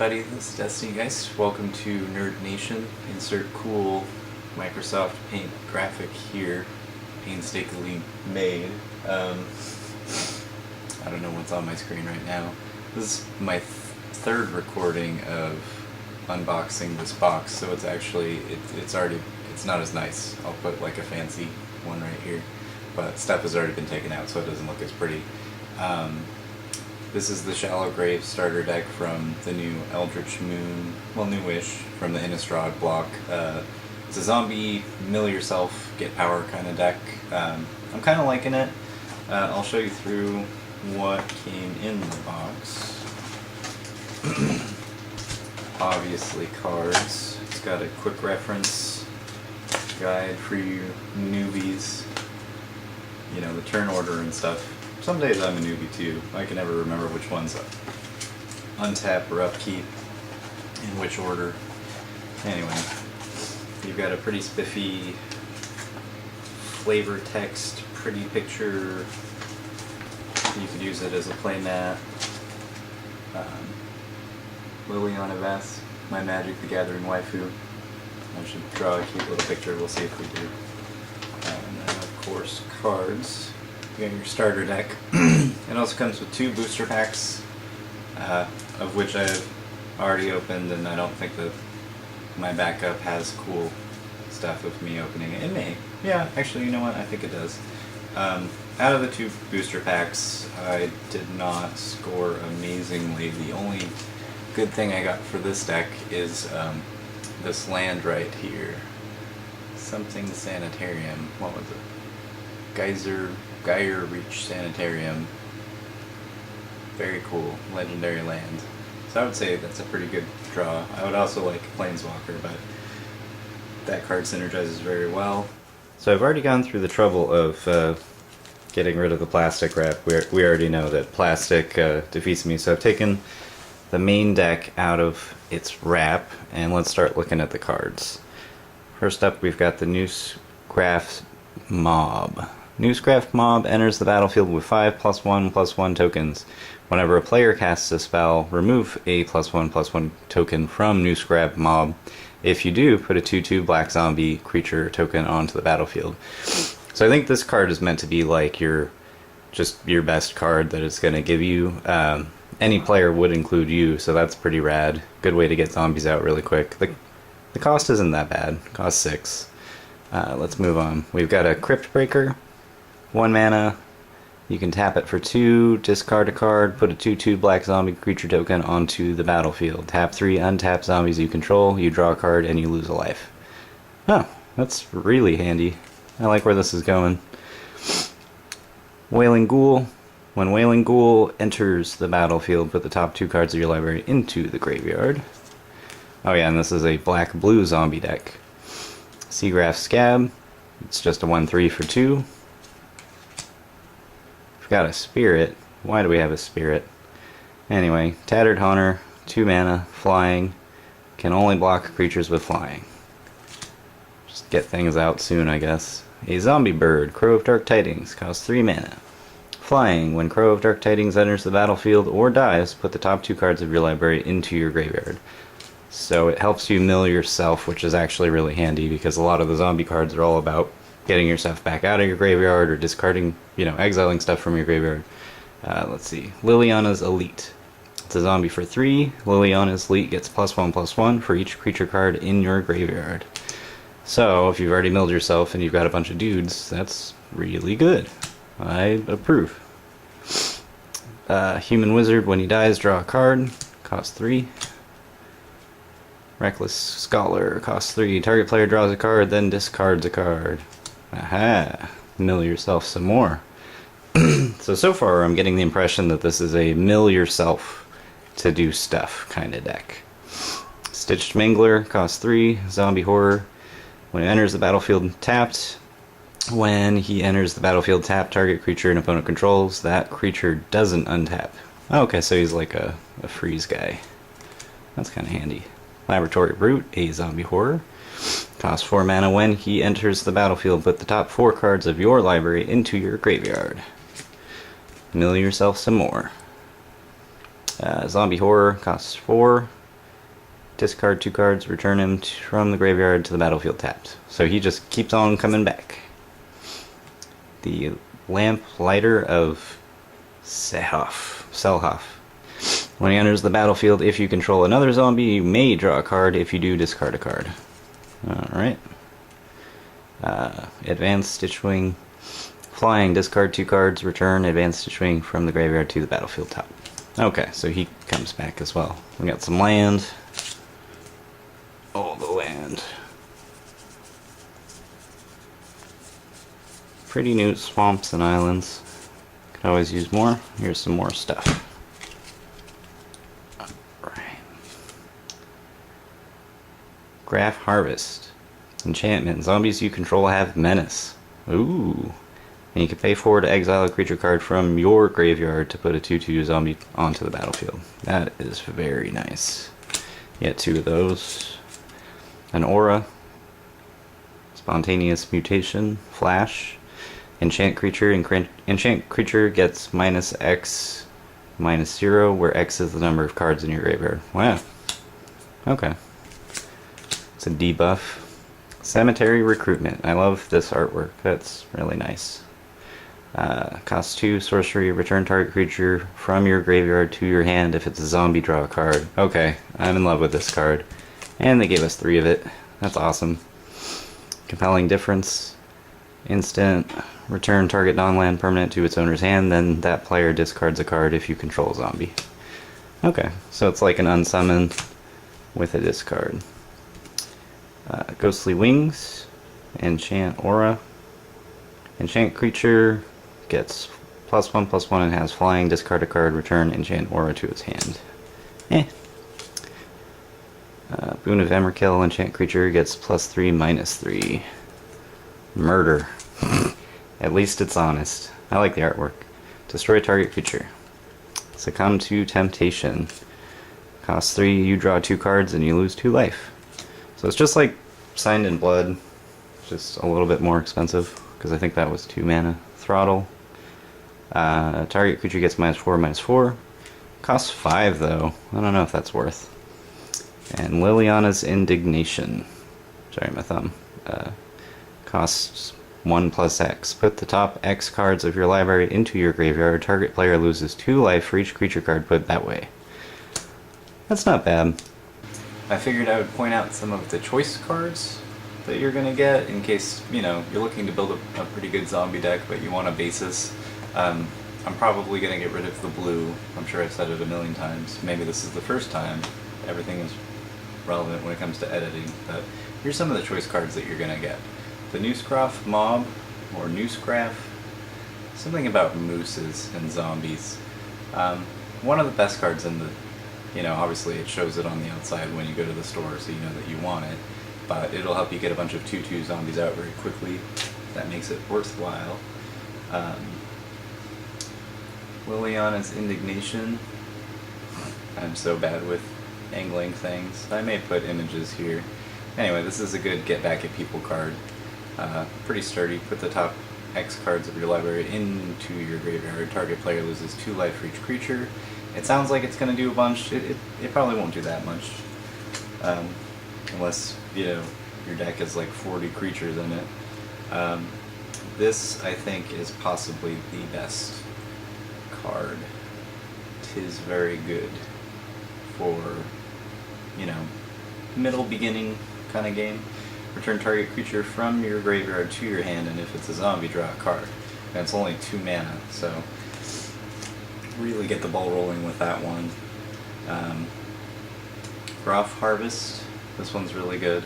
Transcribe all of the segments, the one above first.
everybody, this is Destiny Geist. Welcome to Nerd Nation. Insert cool Microsoft Paint graphic here, painstakingly made. I don't know what's on my screen right now. This is my third recording of unboxing this box, so it's actually, it's not as nice. I'll put like a fancy one right here, but stuff has already been taken out so it doesn't look as pretty. This is the Shallow Grave starter deck from the new Eldritch newish, from the Innistrad block. It's a zombie, mill yourself, get power kind of deck. I'm kind of liking it. I'll show you through what came in the box. Obviously cards. It's got a quick reference guide for you newbies. You know, the turn order and stuff. Some days I'm a newbie too. I can never remember which one's untap or upkeep in which order. Anyway, you've got a pretty spiffy flavor text, pretty picture. You could use it as a play mat. Liliana vest, my Magic the Gathering waifu. I should draw a cute little picture, we'll see if we do. And then of course cards. You got your starter deck. It also comes with 2 booster packs, of which I've already opened, and I don't think that my backup has cool stuff of me opening it. It may. Yeah, actually, you know what? I think it does. Out of the 2 booster packs, I did not score amazingly. The only good thing I got for this deck is this land right here. Something sanitarium. What was it? Geier Reach Sanitarium. Very cool. Legendary land. So I would say that's a pretty good draw. I would also like Planeswalker, but that card synergizes very well. So I've already gone through the trouble of getting rid of the plastic wrap. We already know that plastic defeats me, so I've taken the main deck out of its wrap, and let's start looking at the cards. First up, we've got the noosegraf mob. Noosegraf mob enters the battlefield with 5 +1/+1 tokens. Whenever a player casts a spell, remove a +1/+1 token from noosegraf mob. If you do, put a 2/2 black zombie creature token onto the battlefield. So I think this card is meant to be like your best card that it's going to give you. Any player would include you, so that's pretty rad. Good way to get zombies out really quick. The cost isn't that bad. Cost 6. Let's move on. We've got a cryptbreaker. 1 mana, you can tap it for 2, discard a card, put a 2/2 black zombie creature token onto the battlefield. Tap 3, untap zombies you control, you draw a card, and you lose a life. Oh, that's really handy. I like where this is going. Wailing ghoul. When wailing ghoul enters the battlefield, put the top 2 cards of your library into the graveyard. Oh yeah, and this is a black-blue zombie deck. Seagraph Scab. It's just a 1/3 for 2. We've got a spirit. Why do we have a spirit? Anyway, Tattered Hunter, 2 mana, flying. Can only block creatures with flying. Just get things out soon, I guess. A zombie bird, Crow of Dark Tidings, costs 3 mana. Flying, when Crow of Dark Tidings enters the battlefield or dies, put the top 2 cards of your library into your graveyard. So it helps you mill yourself, which is actually really handy because a lot of the zombie cards are all about getting your stuff back out of your graveyard or discarding, exiling stuff from your graveyard. Let's see. Liliana's Elite. It's a zombie for 3. Liliana's Elite gets +1/+1 for each creature card in your graveyard. So, if you've already milled yourself and you've got a bunch of dudes, that's really good. I approve. Human Wizard, when he dies, draw a card. Costs 3. Reckless Scholar, costs 3. Target player draws a card, then discards a card. Aha! Mill yourself some more. So far I'm getting the impression that this is a mill yourself to do stuff kind of deck. Stitched Mangler, costs 3. Zombie Horror. When it enters the battlefield tapped, when he enters the battlefield tapped, target creature an opponent controls, that creature doesn't untap. Oh, okay, so he's like a freeze guy. That's kind of handy. Laboratory Brute, a zombie horror. Costs 4 mana. When he enters the battlefield, put the top 4 cards of your library into your graveyard. Mill yourself some more. Zombie Horror costs 4. Discard 2 cards, return him from the graveyard to the battlefield tapped. So he just keeps on coming back. The Lamp Lighter of Selhoff. When he enters the battlefield, if you control another zombie, you may draw a card. If you do, discard a card. Alright. Advanced Stitchwing. Flying, discard 2 cards, return Advanced Stitchwing from the graveyard to the battlefield top. Okay, so he comes back as well. We got some land. All the land. Pretty neat swamps and islands. Could always use more. Here's some more stuff. Alright. Graf Harvest. Enchantment. Zombies you control have menace. Ooh. And you can pay 4 to exile a creature card from your graveyard to put a 2/2 zombie onto the battlefield. That is very nice. You get 2 of those. An aura. Spontaneous mutation. Flash. Enchant creature. Enchant creature gets -X, -0, where X is the number of cards in your graveyard. Wow. Okay. It's a debuff. Cemetery Recruitment. I love this artwork. That's really nice. Cost 2, sorcery, return target creature from your graveyard to your hand. If it's a zombie, draw a card. Okay, I'm in love with this card. And they gave us 3 of it. That's awesome. Compelling Difference. Instant, return target non-land permanent to its owner's hand, then that player discards a card if you control a zombie. Okay, so it's like an unsummon with a discard. Ghostly Wings. Enchant Aura. Enchant creature gets +1/+1 and has flying. Discard a card, return enchant aura to its hand. Boon of Emmerkill. Enchant creature gets +3 -3. Murder. At least it's honest. I like the artwork. Destroy target creature. Succumb to Temptation. Cost 3, you draw 2 cards and you lose 2 life. So it's just like Signed in Blood, just a little bit more expensive, because I think that was 2 mana. Throttle. Target creature gets -4, -4. Costs 5 though. I don't know if that's worth. And Liliana's Indignation. Sorry, my thumb. Costs 1+X. Put the top X cards of your library into your graveyard. Target player loses 2 life for each creature card put that way. That's not bad. I figured I would point out some of the choice cards that you're going to get in case, you know, you're looking to build a pretty good zombie deck but you want a basis. I'm probably going to get rid of the blue. I'm sure I've said it a million times. Maybe this is the first time. Everything is relevant when it comes to editing. But here's some of the choice cards that you're going to get. The noosegraf mob, or noosegraf. Something about mooses and zombies. One of the best cards in the, you know, obviously it shows it on the outside when you go to the store so you know that you want it. But it'll help you get a bunch of 2/2 zombies out very quickly. That makes it worthwhile. Liliana's Indignation. I'm so bad with angling things. I may put images here. Anyway, this is a good get back at people card. Pretty sturdy. Put the top X cards of your library into your graveyard. Target player loses 2 life for each creature. It sounds like it's going to do a bunch. It probably won't do that much. Unless, you know, your deck has like 40 creatures in it. This, I think, is possibly the best card. 'Tis very good for, you know, middle beginning kind of game. Return target creature from your graveyard to your hand, and if it's a zombie, draw a card. And it's only 2 mana, so really get the ball rolling with that one. Graf Harvest. This one's really good.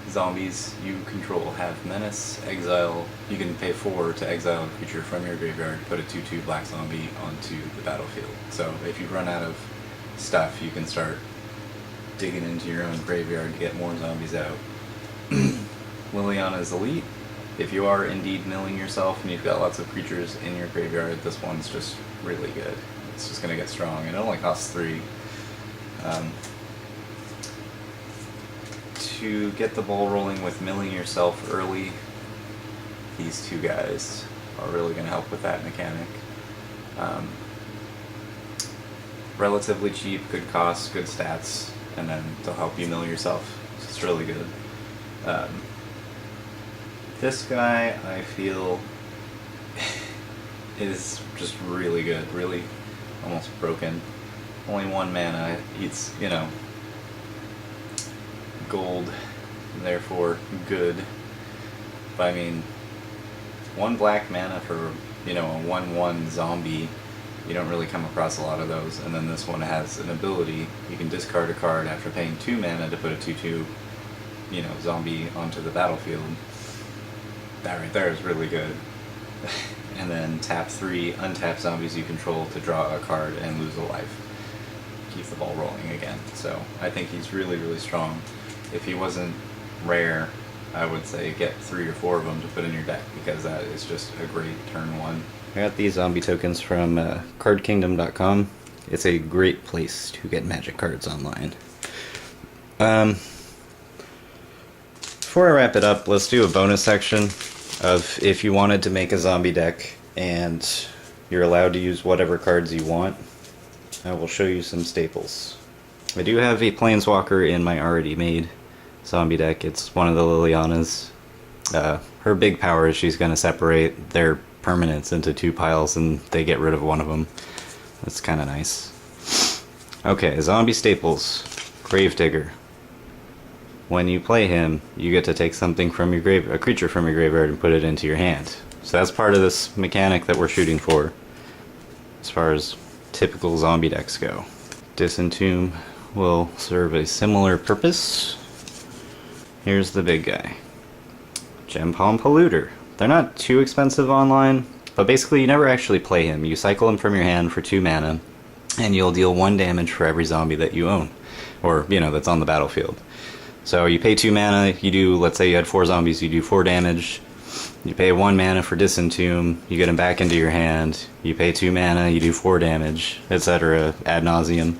Zombies you control have menace. Exile. You can pay 4 to exile a creature from your graveyard, put a 2/2 black zombie onto the battlefield. So if you run out of stuff, you can start digging into your own graveyard to get more zombies out. Liliana's Elite. If you are indeed milling yourself and you've got lots of creatures in your graveyard, this one's just really good. It's just going to get strong. It only costs 3. To get the ball rolling with milling yourself early, these 2 guys are really going to help with that mechanic. relatively cheap, good cost, good stats, and then they'll help you mill yourself. So it's really good. This guy, I feel, is just really good, really almost broken. Only 1 mana, it's, you know, gold, therefore good. But I mean, 1 black mana for, you know, a 1/1 zombie, you don't really come across a lot of those. And then this one has an ability, you can discard a card after paying 2 mana to put a 2/2, you know, zombie onto the battlefield. That right there is really good. And then tap 3, untap zombies you control to draw a card and lose a life. Keep the ball rolling again. So I think he's really, really strong. If he wasn't rare, I would say get 3 or 4 of them to put in your deck, because that is just a great turn 1. I got these zombie tokens from cardkingdom.com. It's a great place to get magic cards online. Before I wrap it up, let's do a bonus section of if you wanted to make a zombie deck and you're allowed to use whatever cards you want. I will show you some staples. I do have a planeswalker in my already made zombie deck. It's one of the lilianas. Her big power is she's going to separate their permanents into 2 piles and they get rid of one of them. That's kind of nice. Okay, zombie staples. Gravedigger. When you play him, you get to take something from your a creature from your graveyard and put it into your hand. So that's part of this mechanic that we're shooting for, as far as typical zombie decks go. Disentomb will serve a similar purpose. Here's the big guy. Gempalm polluter. They're not too expensive online, but basically you never actually play him. You cycle him from your hand for 2 mana, and you'll deal 1 damage for every zombie that you own, or, you know, that's on the battlefield. So you pay 2 mana, you do, let's say you had 4 zombies, you do 4 damage. You pay 1 mana for Disentomb, you get them back into your hand. You pay 2 mana, you do 4 damage, etc. ad nauseum.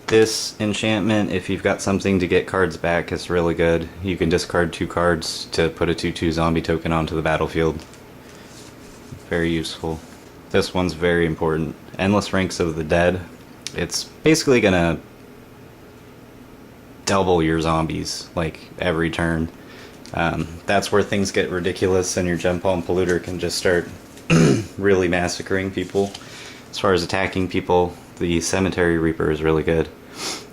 This enchantment, if you've got something to get cards back, is really good. You can discard 2 cards to put a 2/2 zombie token onto the battlefield. Very useful. This one's very important. Endless Ranks of the Dead. It's basically gonna double your zombies, like, every turn. That's where things get ridiculous and your gempalm polluter can just start really massacring people. As far as attacking people, the Cemetery Reaper is really good.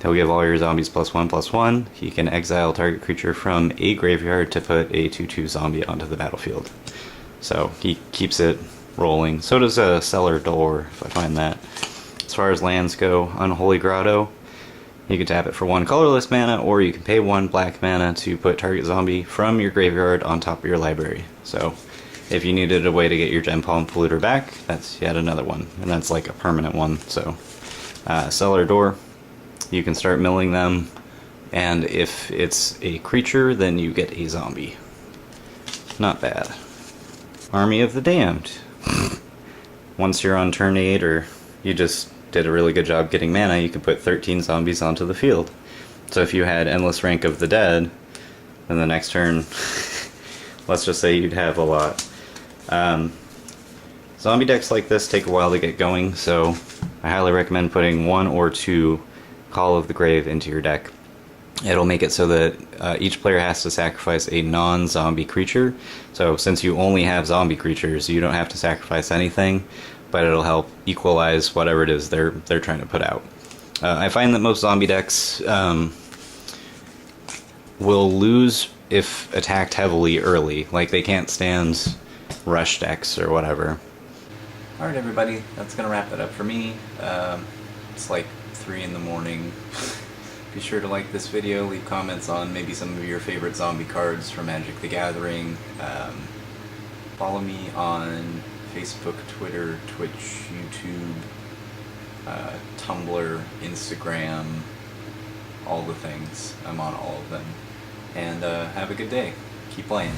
He'll give all your zombies +1/+1. He can exile target creature from a graveyard to put a 2/2 zombie onto the battlefield. So he keeps it rolling. So does a cellar door, if I find that. As far as lands go, Unholy Grotto. You can tap it for 1 colorless mana, or you can pay 1 black mana to put target zombie from your graveyard on top of your library. So if you needed a way to get your gempalm polluter back, that's yet another one. And that's like a permanent one. So cellar door, you can start milling them, and if it's a creature, then you get a zombie. Not bad. Army of the Damned. Once you're on turn 8, or you just did a really good job getting mana, you can put 13 zombies onto the field. So if you had Endless Rank of the Dead, then the next turn, let's just say you'd have a lot. Zombie decks like this take a while to get going, so I highly recommend putting 1 or 2 Call of the Grave into your deck. It'll make it so that each player has to sacrifice a non-zombie creature. So since you only have zombie creatures, you don't have to sacrifice anything, but it'll help equalize whatever it is they're trying to put out. I find that most zombie decks will lose if attacked heavily early. Like, they can't stand rush decks or whatever. Alright everybody, that's going to wrap it up for me. It's like 3 in the morning. Be sure to like this video, leave comments on maybe some of your favorite zombie cards from Magic the Gathering. Follow me on Facebook, Twitter, Twitch, YouTube, Tumblr, Instagram, all the things. I'm on all of them. And have a good day. Keep playing.